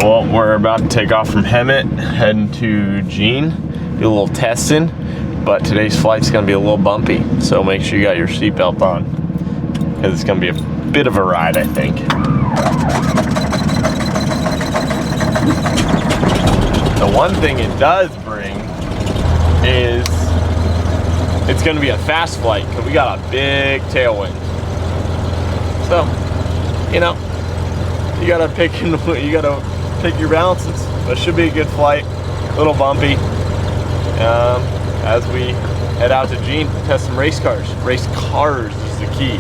Well, we're about to take off from Hemet, heading to Jean, do a little testing, but today's flight's gonna be a little bumpy, so make sure you got your seatbelt on, because it's gonna be a bit of a ride, I think. The one thing it does bring is it's gonna be a fast flight, because we got a big tailwind. So, you know, you gotta pick your balances. But it should be a good flight, a little bumpy. As we head out to Jean to test some race cars. Race cars is the key.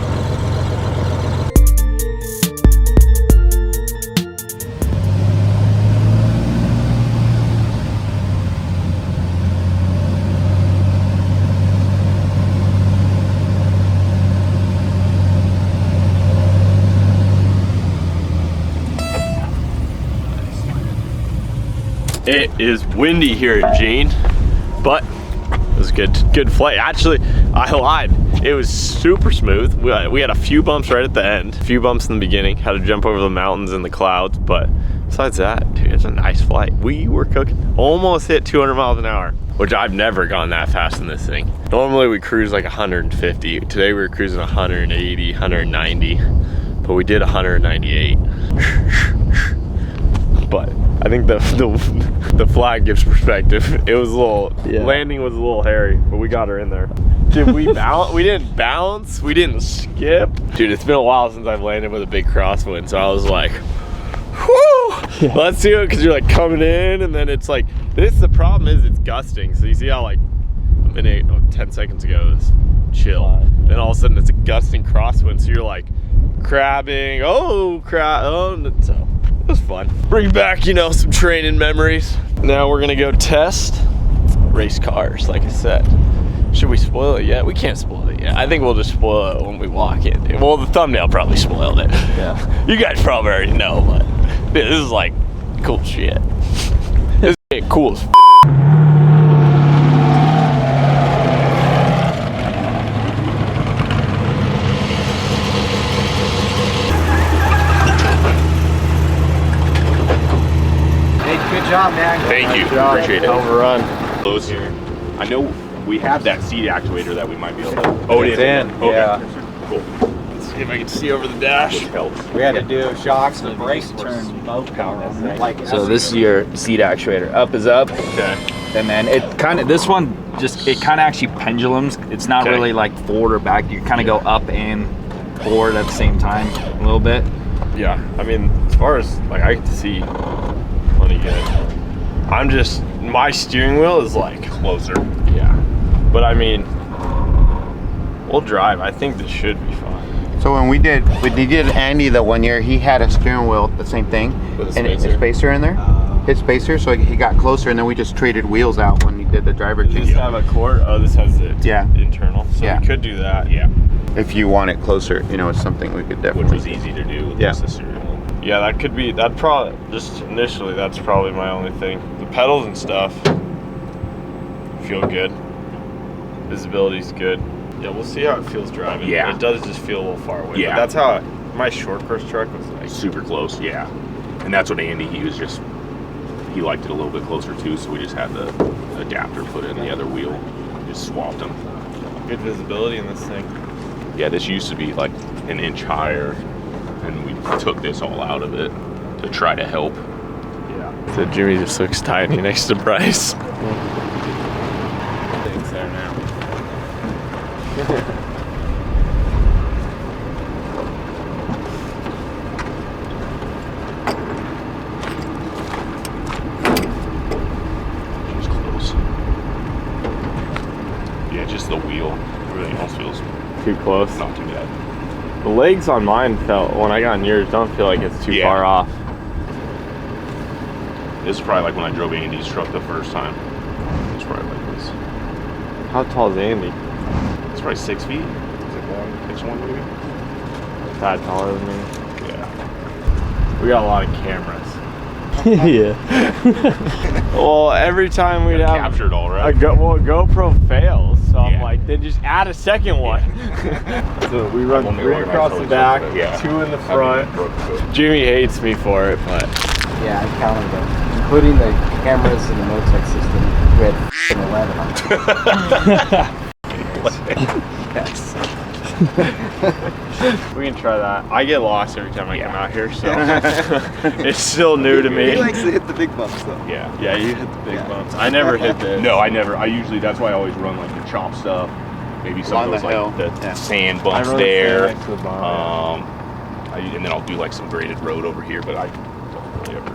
It is windy here at Jean, but it was a good flight. Actually, I lied. It was super smooth. We had a few bumps right at the end, a few bumps in the beginning, had to jump over the mountains and the clouds, but besides that, dude, it's a nice flight. We were cooking. Almost hit 200 miles an hour, which I've never gone that fast in this thing. Normally we cruise like 150. Today we were cruising 180, 190, but we did 198. But I think the flag gives perspective. It was a little, landing was a little hairy, but we got her in there. Did we bounce? We didn't bounce, we didn't skip. Dude, it's been a while since I've landed with a big crosswind, so I was like, whoo, let's do it, because you're like coming in, and then it's like, the problem is it's gusting. So you see how like a minute, 10 seconds ago it was chill. Then all of a sudden it's a gusting crosswind, so you're like crabbing, so it was fun. Bring back, you know, some training memories. Now we're gonna go test race cars, like I said. Should we spoil it yet? We can't spoil it yet. I think we'll just spoil it when we walk in. Well, the thumbnail probably spoiled it. Yeah. You guys probably already know, but dude, this is like cool shit. This is cool as f. Good job, man. Thank you. Appreciate it. Overrun. Close here. I know we have that seat actuator that we might be able to. Oh, it's in. Okay. Yeah. Cool. Let's see if I can see over the dash. Which helps. We had to do shocks and brakes turn both power. So this is your seat actuator. Up is up. Okay. And then it kind of, this one just, it kind of actually pendulums. It's not really like forward or back. You kind of go up and forward at the same time a little bit. Yeah, I mean, as far as like I can see plenty good. I'm just, my steering wheel is like Closer. yeah, but I mean, we'll drive. I think this should be fine. So when we did Andy the one year, he had a steering wheel, the same thing, With a and a spacer. spacer in there. His spacer, so he got closer, and then we just traded wheels out when he did the driver Does this change. have a cord? Oh, this has the internal. So Yeah. we could do that. Yeah. If you want it closer, you know, it's something we could definitely. Which was easy to do with just the steering wheel. Yeah, that could be. That probably just initially. That's probably my only thing. The pedals and stuff feel good. Visibility's good. Yeah, we'll see how it feels driving. Yeah. It does just feel a little far away. Yeah. But that's how my short course truck was like. Super close. Yeah. And that's what Andy. He liked it a little bit closer too, so we just had the adapter put in the other wheel. Just swapped them. Good visibility in this thing. Yeah, this used to be like an inch higher, and we took this all out of it to try to help. Yeah. So Jimmy just looks tiny next to Bryce. Things there now. Just close. Yeah, just the wheel. Everything else feels Too close. not too bad. The legs on mine felt, when I got in yours, don't feel like it's too far off. This is probably like when I drove Andy's truck the first time. It's probably like this. How tall is Andy? It's probably 6 feet. Is it 6'1" maybe? Tad taller than me. Yeah. We got a lot of cameras. Yeah. Well, every time we'd have Captured all a right. GoPro fails, so I'm Yeah. like, then just add a second one. So we run 3 across the back, 2 in the front. Jimmy hates me for it, but Yeah, I counted them, including the cameras and the motorcycle system. We had 11 on. Yes. We can try that. I get lost every time I come out here, so it's still new to me. He likes to hit the big bumps though. Yeah. Yeah, you hit the big bumps. I never hit this. No, I never. I usually, that's why I always run like the chop stuff. Maybe some of those like the sand bumps there. And then I'll do like some graded road over here, but I don't really ever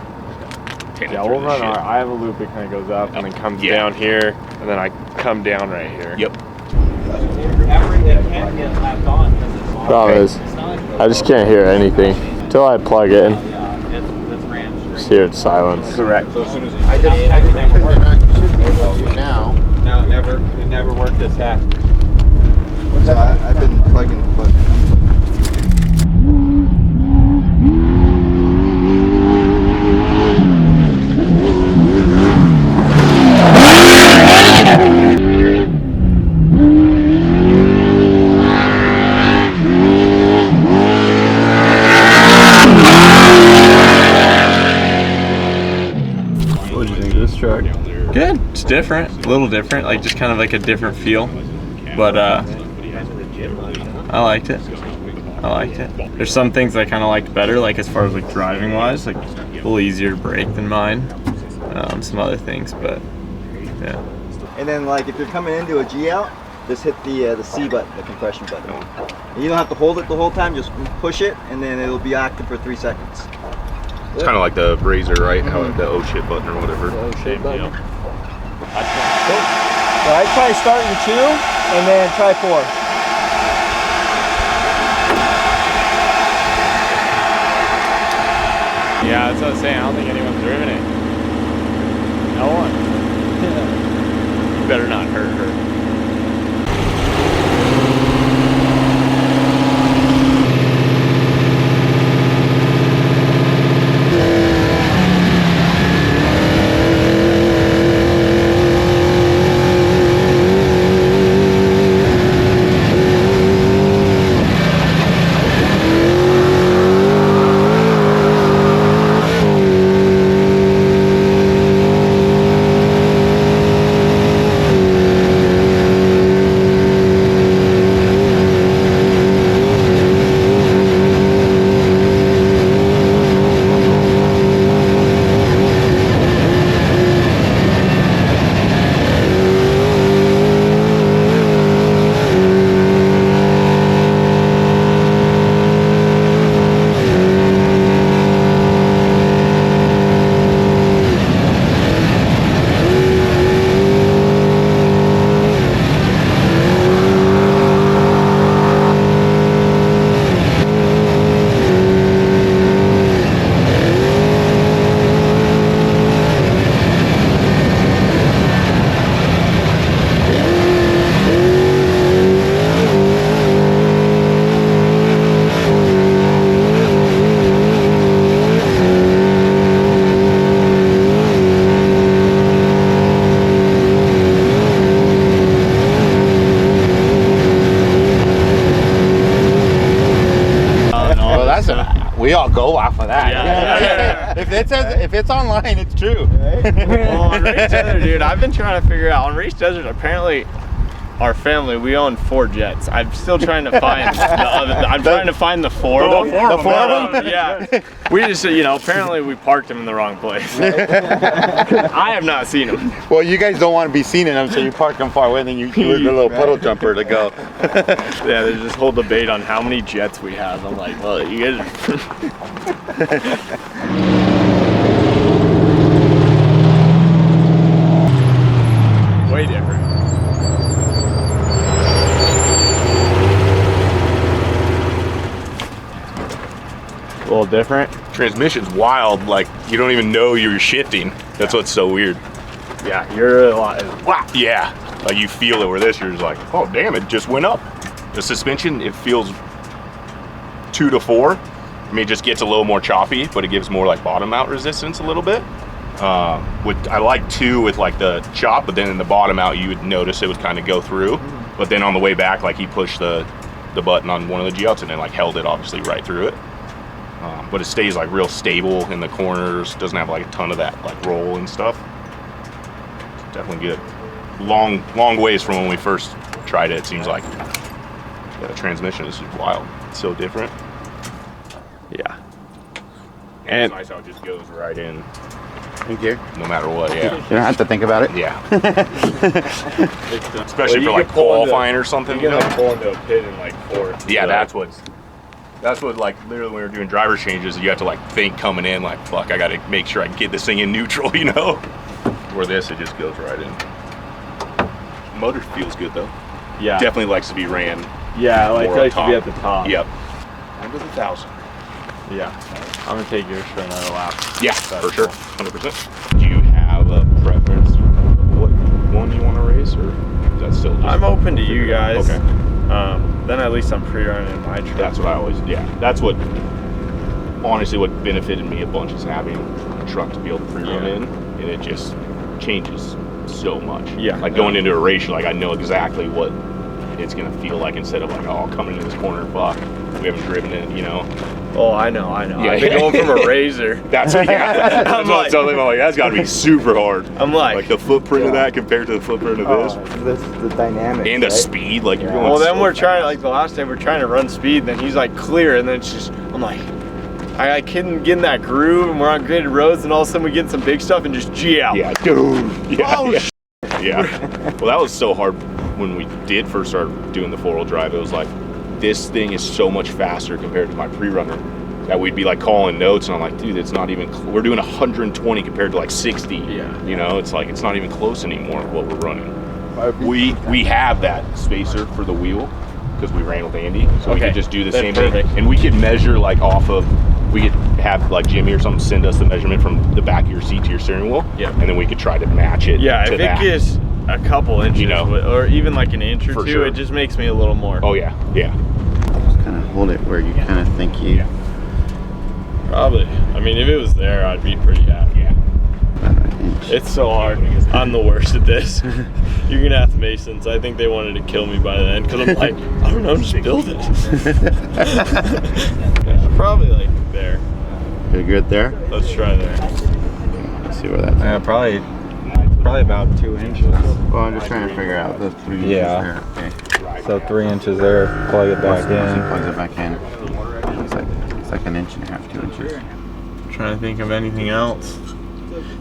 tend to We'll run our, I have a loop that kind of goes up and then comes down here, and then I come down right here. Yep. Problem is, I just can't hear anything until I plug in. Just hear it's silence. Correct. I just now. No, it never worked this fast. So I've been plugging the foot. What do you think of this truck? Good. It's different. A little different. Like just kind of like a different feel. But I liked it. I liked it. There's some things I kind of liked better, like as far as like driving wise, like a little easier to brake than mine. Some other things, but yeah. And then like if you're coming into a G out, just hit the C button, the compression button. And you don't have to hold it the whole time, just push it and then it'll be active for 3 seconds. It's kind of like the Razor, right? How the oh shit button or whatever. The oh shit button. Deal. So I'd try starting 2 and then try 4. Yeah, that's what I was saying. I don't think anyone's driven it. No one. You better not hurt her. We all go off of that. Yeah. If it's online, it's true. Well, on Race Desert, dude, I've been trying to figure out on Race Desert. Apparently, our family, we own 4 jets. I'm still trying to find the other. I'm trying to find the 4 of them. The four of them? Yeah. We just, apparently we parked them in the wrong place. I have not seen them. Well, you guys don't want to be seen in them, so you park them far away, and then you use the little puddle jumper to go. Yeah, there's this whole debate on how many jets we have. I'm like, well, you guys. Way different. A little different. Transmission's wild. Like you don't even know you're shifting. That's what's so weird. Yeah, you're a lot. Wow. Yeah. Like you feel it. Where this, you're just like, oh damn, it just went up. The suspension, it feels 2 to 4. I mean, it just gets a little more choppy, but it gives more like bottom out resistance a little bit. I like 2 with like the chop, but then in the bottom out, you would notice it would kind of go through. But then on the way back, like he pushed the button on one of the G-outs and then like held it obviously right through it. but it stays like real stable in the corners. Doesn't have like a ton of that like roll and stuff. It's definitely good. Long ways from when we first tried it. It seems like the transmission is just wild. It's so different. Yeah. And it's nice how it just goes right in. In gear. No matter what, yeah. You don't have to think about it. Yeah. Especially for like qualifying or something. You can like pull into a pit in like fourth. Yeah, that's what like literally when we were doing driver changes, you have to like think coming in like, fuck, I gotta make sure I get this thing in neutral, you know? Where this, it just goes right in. Motor feels good though. Yeah. Definitely likes to be ran. Yeah, like more likes to up be top. at the top. Yep. Under the 1,000. Yeah. I'm gonna take yours for another lap. Yeah, for sure. 100%. Do you have a preference what one you want to race, or is that still just I'm open to you guys. Okay. Then at least I'm pre-running in my truck. That's what I always, that's what, honestly, what benefited me a bunch is having a truck to be able to pre-run in, and it just changes so much. Yeah. Like going into a race, you're like, I know exactly what it's going to feel like instead of like, oh, coming into this corner, fuck, we haven't driven it, you know? Oh, I know. Yeah. I've been going from a Razor. That's what, that's what I'm telling you. I'm like, that's got to be super hard. I'm like the footprint of that compared to the footprint of this. This is the dynamic. And the speed, like you're going well, then so we're trying, fast. like the last day, we're trying to run speed, and then he's like clear, and then it's just, I'm like, I couldn't get in that groove, and we're on graded roads, and all of a sudden we get some big stuff and just G out. Yeah, dude. Yeah, Oh, yeah. Well, that was so hard when we did first start doing the 4-wheel drive. It was like, this thing is so much faster compared to my pre-runner that we'd be like calling notes, and I'm like, dude, it's not even, we're doing 120 compared to like 60. Yeah. You know, it's like, it's not even close anymore what we're running. We have that spacer for the wheel because we ran with Andy, so we could just do the same thing, and we could measure like off of, we could have like Jimmy or something send us the measurement from the back of your seat to your steering wheel, and then we could try to match it. Yeah, to if that. it gets a couple inches, You know, or even like an inch or for two, sure. it just makes me a little more. Oh yeah, yeah. Just kind of hold it where you kind of think you. Probably. I mean, if it was there, I'd be pretty happy. Yeah. About an inch. It's so hard. I'm the worst at this. You're gonna ask Masons. I think they wanted to kill me by then because I'm like, I don't know, just build it. Yeah, probably like there. You're good there? Let's try there. Let's see where that's at. Probably about 2 inches. Well, I'm just trying to figure out the 3 inches Yeah. there. Okay. So 3 inches there. Plug it back Once he in. plugs it back in. It's like an inch and a half, 2 inches. I'm trying to think of anything else.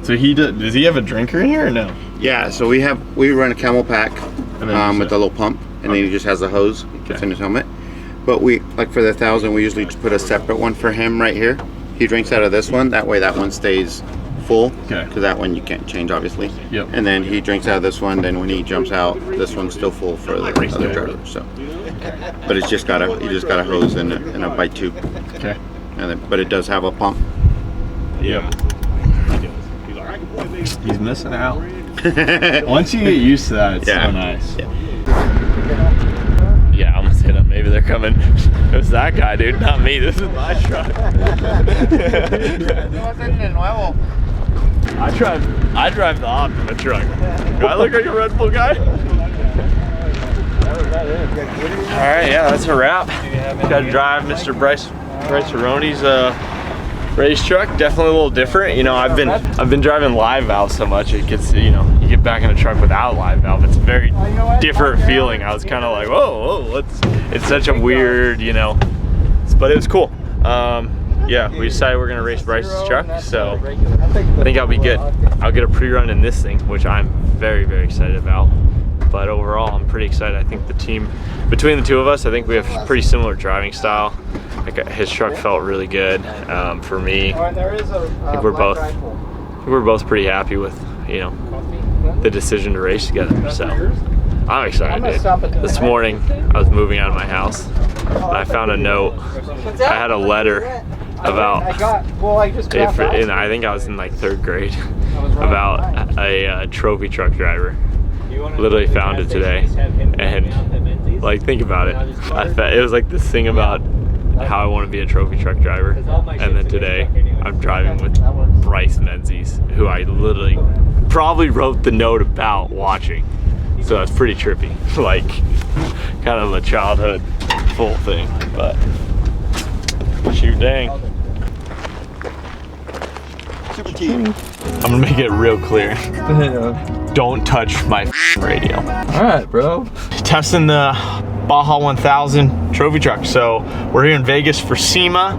So does he have a drinker in here or no? Yeah, so we run a Camel Pack with a little pump, and then he just has a hose that's in his helmet. But we, like for the 1,000, we usually just put a separate one for him right here. He drinks out of this one. That way that one stays full. Okay. Because that one you can't change, obviously. Yep. And then he drinks out of this one. Then when he jumps out, this one's still full for the other driver. So, but it's just got a hose and a bite tube. Okay. And then, but it does have a pump. Yeah. He's missing out. Once you get used to that, it's so nice. Yeah, I almost hit him. Maybe they're coming. It was that guy, dude, not me. This is my truck. I drive the Optima truck. Do I look like a Red Bull guy? Alright, yeah, that's a wrap. Got to drive Mr. Bryce Arone's race truck. Definitely a little different. You know, I've been driving live valve so much, it gets, you know, you get back in a truck without live valve, it's a very different feeling. I was kind of like, whoa, it's such a weird, you know, but it was cool. Yeah, we decided we're gonna race Bryce's truck, so I think I'll be good. I'll get a pre-run in this thing, which I'm very, very excited about. But overall, I'm pretty excited. I think the team, between the two of us, I think we have pretty similar driving style. Like his truck felt really good for me. I think we're both pretty happy with, you know, the decision to race together. So I'm excited, dude. This morning I was moving out of my house and I found a note. I had a letter about, and I think I was in like 3rd grade, about a trophy truck driver. Literally found it today, and like, think about it. It was like this thing about how I want to be a trophy truck driver, and then today I'm driving with Bryce Menzies, who I literally probably wrote the note about watching. So that's pretty trippy, like kind of a childhood full thing. But shoot, dang. Super T. I'm gonna make it real clear. Don't touch my radio. All right, bro. Testing the Baja 1000 trophy truck. So we're here in Vegas for SEMA,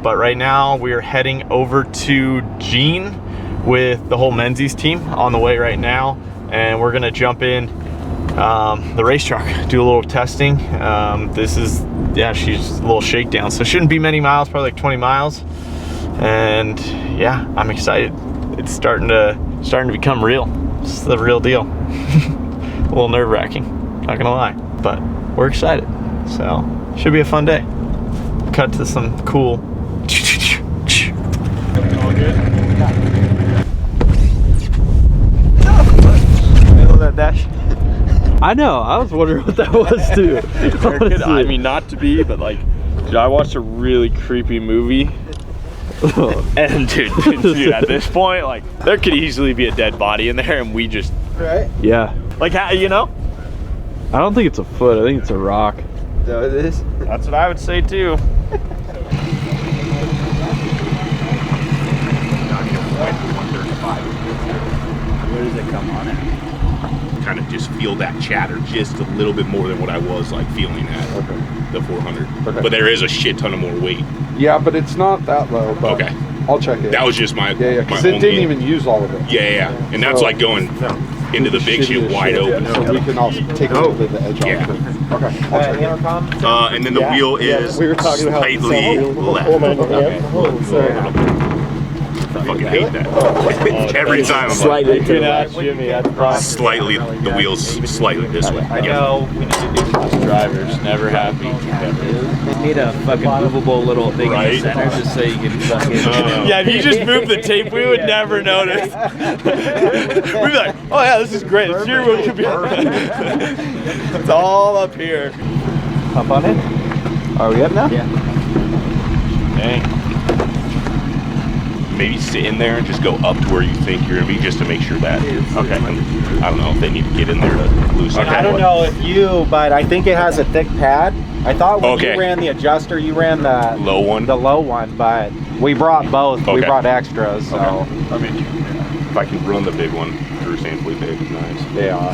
but right now we are heading over to Gene with the whole Menzies team on the way right now, and we're gonna jump in the race truck, do a little testing. She's a little shakedown, so it shouldn't be many miles, probably like 20 miles. And yeah, I'm excited. It's starting to become real. It's the real deal. A little nerve-wracking, not gonna lie, but we're excited. So should be a fun day. Cut to some cool. All good. Middle of that dash. I know. I was wondering what that was too. I mean, not to be, but like, dude, I watched a really creepy movie. And dude, at this point, like, there could easily be a dead body in there, and we just, Right? Yeah. like, how, you know? I don't think it's a foot. I think it's a rock. So it is. That's what I would say too. Where does it come on it? Kind of just feel that chatter just a little bit more than what I was like feeling at the 400. Okay. But there is a shit ton of more weight. Yeah, but it's not that low. But Okay. I'll check it. That was just my yeah, because my it didn't only- even use all of it. Yeah. And that's So- like going into the big shit Shittiest wide shit. open. So we can also take a little bit of the edge Yeah. off it. Okay. I'll check it. And then the wheel is We were talking about slightly left. I fucking hate that. Every time I'm Slightly. like, slightly, the wheel's slightly this way. I know we need to do this. Drivers never happy. Need a fucking movable little thing in Right. the center just so you can fucking. Yeah, if you just move the tape, we would never notice. We'd be like, oh yeah, this is great. The steering wheel could be it's all up here. Hop on it. Are we up now? Yeah. Dang. Maybe sit in there and just go up to where you think you're gonna be, just to make sure that. Okay. I don't know if they need to get in there to loosen. I don't know if you, but I think it has a thick pad. I thought when Okay. you ran the adjuster, you ran the Low one. the low one, but we brought both. We Okay. brought extras, so I mean, if I can run the big one through San Felipe, it'd be nice. yeah.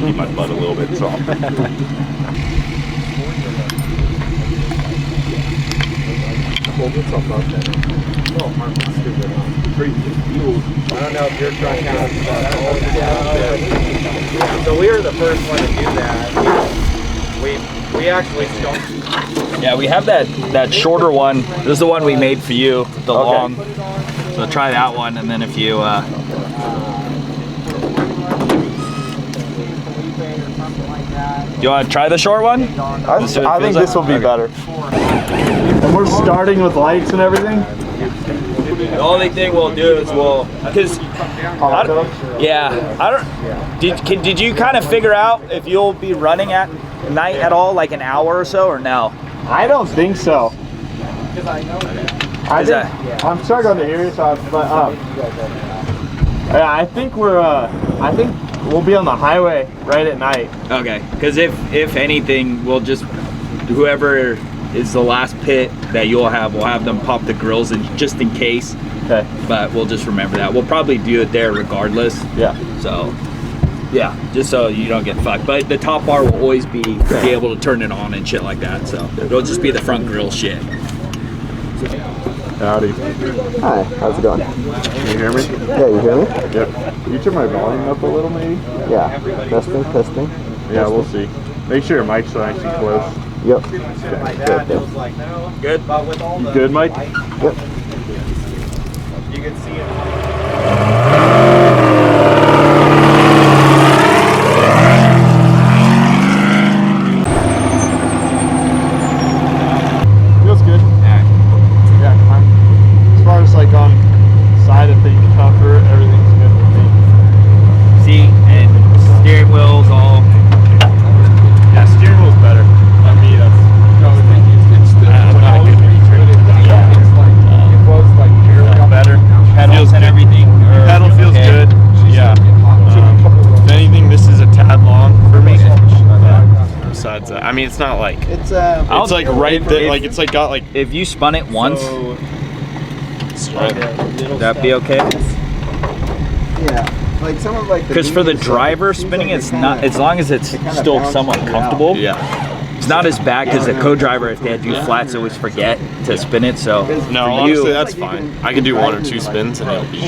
Keep my butt a little bit soft. I don't know if your truck has that. So we were the first one to do that. We actually don't. Yeah, we have that shorter one. This is the one we made for you, the long. So try that one, and then if you. You want to try the short one? I think this will be better. And we're starting with lights and everything. The only thing we'll do is because did you kind of figure out if you'll be running at night at all, like an hour or so, or no? I don't think so. I'm struggling to hear you, but yeah, I think we'll be on the highway right at night. Okay, because if anything, we'll just whoever is the last pit that we'll have them pop the grills in just in case. Okay. But we'll just remember that. We'll probably do it there regardless. Yeah. So, yeah, just so you don't get fucked. But the top bar will always be able to turn it on and shit like that. So it'll just be the front grill shit. Howdy. Hi, how's it going? Can you hear me? Yeah, you hear me? Yep. You turn my volume up a little, maybe? Yeah. Testing. Yeah, we'll see. Make sure your mic's nice and close. Yep. Good. You good, Mike? Yep. You can see it. Feels good. Yeah, as far as like on side of things, comfort, everything's good with me. See, and steering wheels all. Yeah, steering wheel's better. On me, that's better. Pedals and everything. Pedal feels good. Yeah. If anything, this is a tad long for me. Besides that, I mean, it's not like It's it's like right there. Like it's like got like If you spun it once, brakes. Right. Would that be okay? Yeah, like some of like the Because for the medium stuff, driver it seems spinning, like it's they not, kinda- as long as it's they kinda still bounce somewhat you out. comfortable. Yeah. It's not as bad because the co-driver, if they had to do flats, they always forget to spin it. So No, for honestly, you, that's fine. I can do 1 or 2 spins and it'll be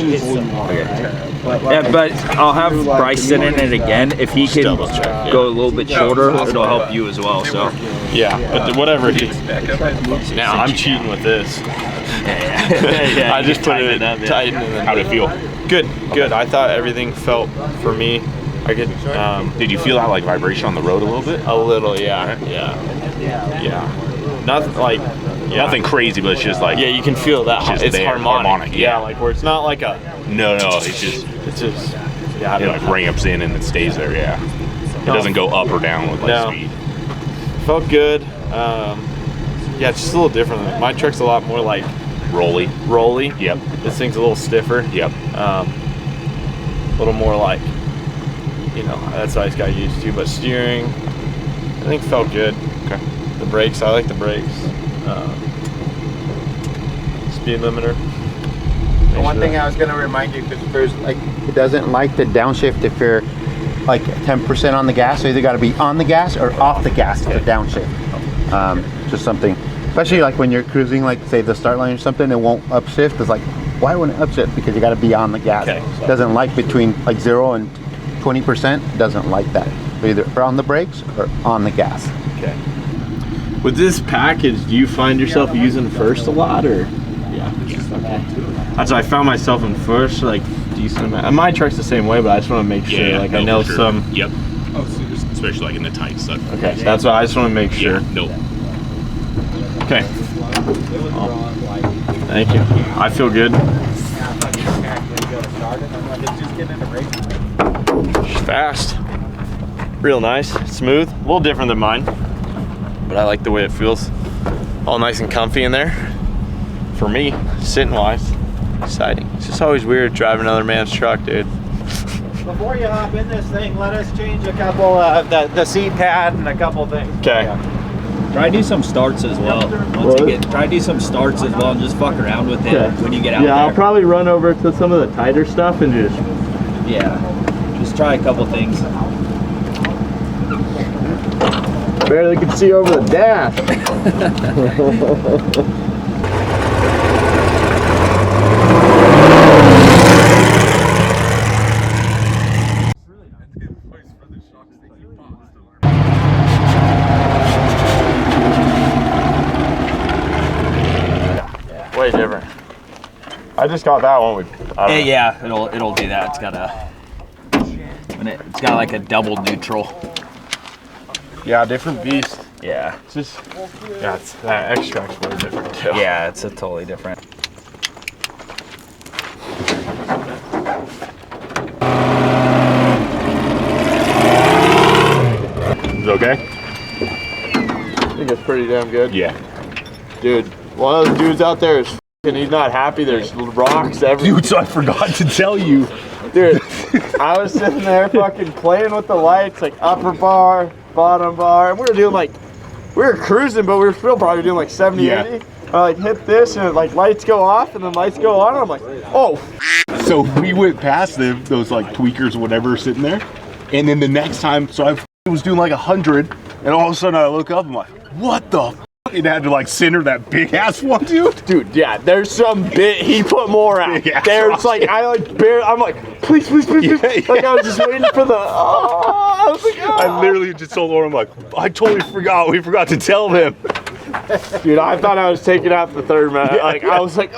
yeah, but I'll have Bryce sit in it again. If he can double check, yeah. go a little bit shorter, it'll help you as well. So Yeah, but whatever he. Now I'm cheating with this. yeah, I just put tighten it it up, yeah. tighten and then How'd it feel? Good. I thought everything felt for me. I could Did you feel that like vibration on the road a little bit? a little, yeah. Nothing like Nothing crazy, but it's just like Yeah, you can feel that. Just It's there, harmonic. harmonic, Yeah, yeah. like where it's not like a. no, it's just Yeah, I it don't like know. ramps in and it stays there. Yeah, it doesn't go up or down with like No. speed. Felt good. Yeah, it's just a little different. My truck's a lot more like Rolly. Yep. This thing's a little stiffer. Yep. A little more like, that's what I just got used to. But steering, I think felt good. Okay. The brakes, I like the brakes. Speed limiter. The one thing I was gonna remind you, because first, like, it doesn't like the downshift if you're like 10% on the gas. So you either got to be on the gas or off the gas to downshift. Just something, especially like when you're cruising, like say the start line or something, it won't upshift. It's like, why wouldn't it upshift? Because you got to be on the gas. Okay. It doesn't like between like 0 and 20%. Doesn't like that. So either on the brakes or on the gas. Okay. With this package, do you find yourself using first a lot, or? Yeah. Okay. That's why I found myself in first, like decent amount. My truck's the same way, but I just want to make sure. Like I know for sure. some. Yep. Especially like in the tight stuff. Okay, so that's why I just want to make sure. Yeah, nope. Okay. Thank you. I feel good. Fast. Real nice. Smooth. A little different than mine, but I like the way it feels. All nice and comfy in there. For me, sitting wise, exciting. It's just always weird driving another man's truck, dude. Before you hop in this thing, let us change a couple the seat pad and a couple things. Okay. try to do some starts as well. Try to do some starts as well and just fuck around with it when you get out there. Yeah, I'll probably run over to some of the tighter stuff and just just try a couple things. barely can see over the dash. Way different. I just got that one. Yeah, it'll do that. It's got it's got like a double neutral. Yeah, different beast. Yeah. It's just it's that extract's way different too. Yeah, it's a totally different. Is it okay? I think it's pretty damn good. Yeah. Dude, one of those dudes out there is and he's not happy. There's rocks everywhere. Dude, so I forgot to tell you. Dude, I was sitting there fucking playing with the lights, like upper bar, bottom bar, and we were cruising, but we were still probably doing like 70, Yeah. 80. I like hit this and like lights go off and then lights go on and I'm like, oh. So we went past those like tweakers or whatever sitting there. And then the next time, so I was doing like 100 and all of a sudden I look up, I'm like, what the f? It had to like center that big ass one, dude. Dude, yeah, there's some bit, he put more out. Big ass There's like, I'm like, please. Like I was just waiting for the, I was like, I literally just told Lauren, I'm like, I totally forgot. We forgot to tell them. Dude, I thought I was taking out the third man. Like, I was like,